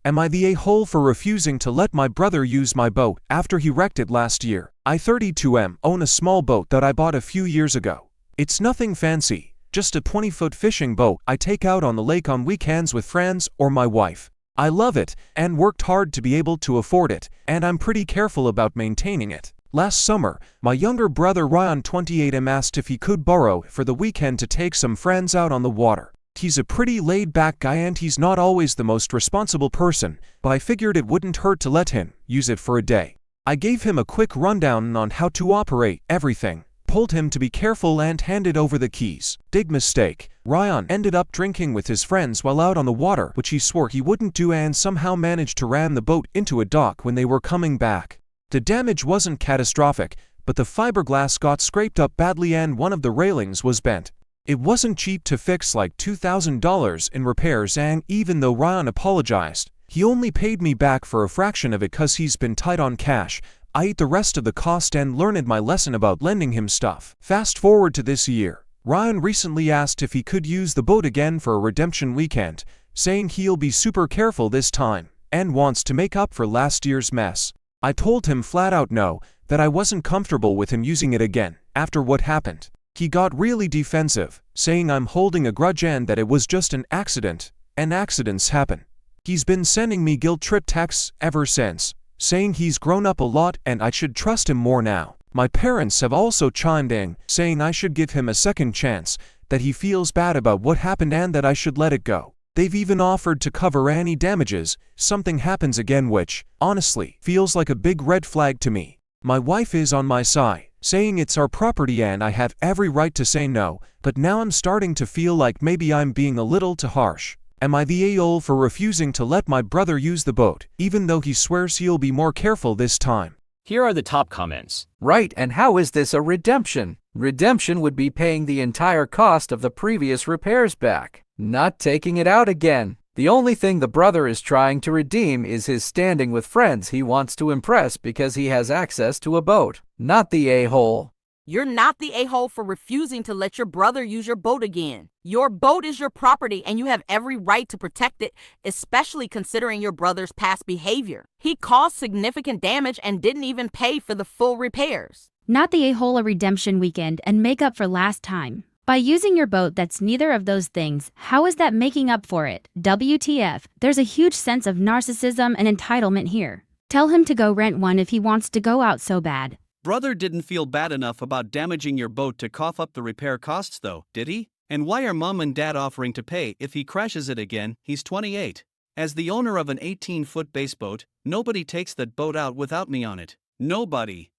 Am I the a-hole for refusing to let my brother use my boat after he wrecked it last year? I 32M own a small boat that I bought a few years ago. It's nothing fancy, just a 20-foot fishing boat I take out on the lake on weekends with friends or my wife. I love it and worked hard to be able to afford it, and I'm pretty careful about maintaining it. Last summer, my younger brother Ryan 28M asked if he could borrow it for the weekend to take some friends out on the water. He's a pretty laid-back guy and he's not always the most responsible person, but I figured it wouldn't hurt to let him use it for a day. I gave him a quick rundown on how to operate everything, told him to be careful and handed over the keys. Big mistake. Ryan ended up drinking with his friends while out on the water, which he swore he wouldn't do, and somehow managed to ram the boat into a dock when they were coming back. The damage wasn't catastrophic, but the fiberglass got scraped up badly and one of the railings was bent. It wasn't cheap to fix, like $2,000 in repairs, and even though Ryan apologized, he only paid me back for a fraction of it cause he's been tight on cash. I ate the rest of the cost and learned my lesson about lending him stuff. Fast forward to this year. Ryan recently asked if he could use the boat again for a redemption weekend, saying he'll be super careful this time, and wants to make up for last year's mess. I told him flat out no, that I wasn't comfortable with him using it again, after what happened. He got really defensive, saying I'm holding a grudge and that it was just an accident, and accidents happen. He's been sending me guilt trip texts ever since, saying he's grown up a lot and I should trust him more now. My parents have also chimed in, saying I should give him a second chance, that he feels bad about what happened and that I should let it go. They've even offered to cover any damages something happens again, which, honestly, feels like a big red flag to me. My wife is on my side, saying it's our property and I have every right to say no, but now I'm starting to feel like maybe I'm being a little too harsh. Am I the a-hole for refusing to let my brother use the boat, even though he swears he'll be more careful this time? Here are the top comments. Right, and how is this a redemption? Redemption would be paying the entire cost of the previous repairs back, not taking it out again. The only thing the brother is trying to redeem is his standing with friends he wants to impress because he has access to a boat, not the a-hole. You're not the a-hole for refusing to let your brother use your boat again. Your boat is your property and you have every right to protect it, especially considering your brother's past behavior. He caused significant damage and didn't even pay for the full repairs. Not the a-hole a redemption weekend and make up for last time. By using your boat that's neither of those things, how is that making up for it? WTF, there's a huge sense of narcissism and entitlement here. Tell him to go rent one if he wants to go out so bad. Brother didn't feel bad enough about damaging your boat to cough up the repair costs though, did he? And why are mom and dad offering to pay if he crashes it again? He's 28. As the owner of an 18-foot bass boat, nobody takes that boat out without me on it. Nobody.